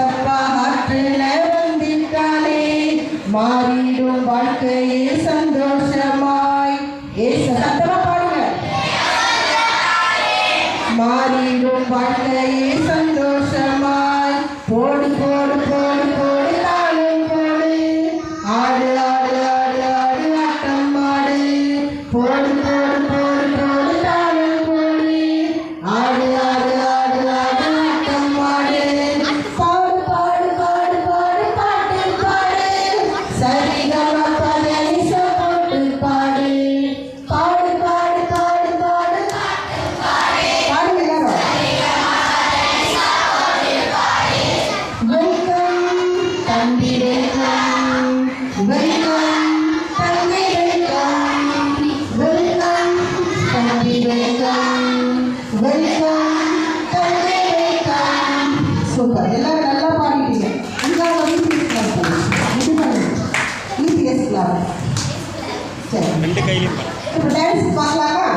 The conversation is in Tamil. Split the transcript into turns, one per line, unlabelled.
ஏசப்பா ஆற்றில வந்திட்டாலே மாறிடும் வாழ்க்கையே சந்தோஷமாய். சத்தமா பாடுங்க. மாறிடும் வாழ்க்கையே சந்தோஷமாய். போடு போடு போடு போடு தாளம் போடு, ஆடு ஆடு ஆடு ஆடு ஆட்டம் ஆடு. போடு போடு போடு போடு தாளம் போடு, ஆடு ஆடு ஆடு ஆடு ஆட்டம் ஆடு. பாடு பாடு பாடு பாடு பாட்டு பாடு, சரிகம பதனிச போட்டு பாடு. பாடு பாடு பாடு பாடு பாடுங்க எல்லாரும். வெல்கம் தம்பி வெல்கம், வெல்கம் தம்பி வெல்கம், வெல்கம் தம்பி வெல்கம், வெல்கம் தம்பி வெல்கம். சூப்பர், எல்லாரும் நல்லா பாடிட்டீங்க. சரி,
ரெண்டு கையிலையும்
இப்போ டான்ஸ் பார்க்கலாமா?